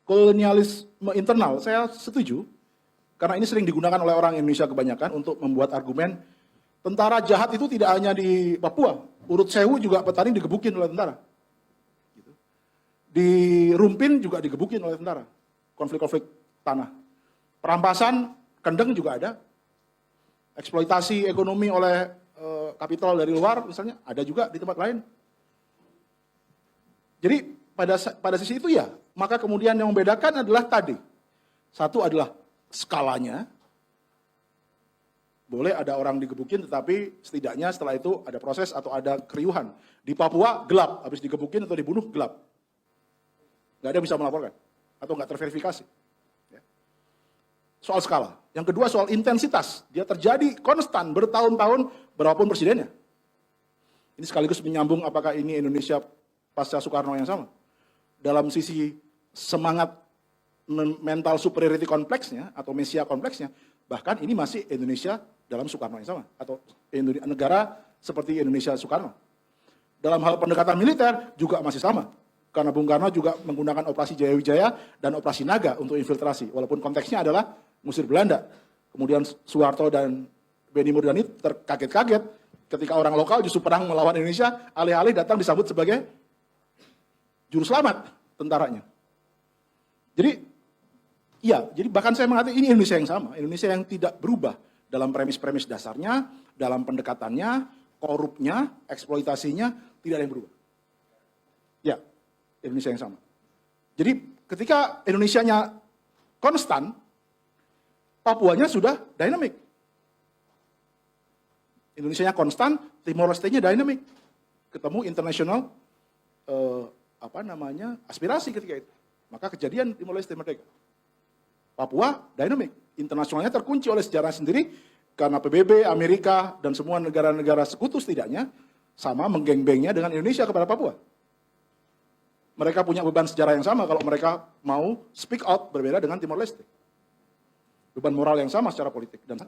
kolonialisme internal, saya setuju. Karena ini sering digunakan oleh orang Indonesia kebanyakan untuk membuat argumen tentara jahat itu tidak hanya di Papua. Urut Sewu juga petani digebukin oleh tentara. Di Rumpin juga digebukin oleh tentara. Konflik-konflik tanah. Perampasan, Kendeng juga ada. Eksploitasi ekonomi oleh kapital dari luar misalnya, ada juga di tempat lain. Jadi pada sisi itu ya, maka kemudian yang membedakan adalah tadi. Satu adalah skalanya. Boleh ada orang digebukin, tetapi setidaknya setelah itu ada proses atau ada keriuhan. Di Papua gelap, habis digebukin atau dibunuh gelap. Nggak ada yang bisa melaporkan, atau nggak terverifikasi. Soal skala. Yang kedua soal intensitas. Dia terjadi konstan bertahun-tahun berapapun presidennya. Ini sekaligus menyambung apakah ini Indonesia pasca Soekarno yang sama. Dalam sisi semangat mental superiority kompleksnya atau mesia kompleksnya, bahkan ini masih Indonesia dalam Soekarno yang sama. Atau negara seperti Indonesia Soekarno. Dalam hal pendekatan militer juga masih sama. Karena Bung Karno juga menggunakan operasi Jaya-Wijaya dan operasi Naga untuk infiltrasi. Walaupun konteksnya adalah ngusir Belanda. Kemudian Soeharto dan Benny Murdani terkaget-kaget ketika orang lokal justru perang melawan Indonesia, alih-alih datang disambut sebagai juru selamat tentaranya. Jadi, iya, jadi bahkan saya mengatakan ini Indonesia yang sama. Indonesia yang tidak berubah dalam premis-premis dasarnya, dalam pendekatannya, korupnya, eksploitasinya, tidak ada yang berubah. Ya. Indonesia yang sama. Jadi ketika Indonesianya konstan, Papuanya sudah dinamik. Indonesianya konstan, Timor Leste-nya dinamik. Ketemu internasional aspirasi ketika itu. Maka kejadian Timor Leste merdeka. Papua dinamik, internasionalnya terkunci oleh sejarah sendiri karena PBB, Amerika dan semua negara-negara sekutu setidaknya sama menggengbengnya dengan Indonesia kepada Papua. Mereka punya beban sejarah yang sama kalau mereka mau speak out, berbeda dengan Timor Leste. Beban moral yang sama secara politik. Dan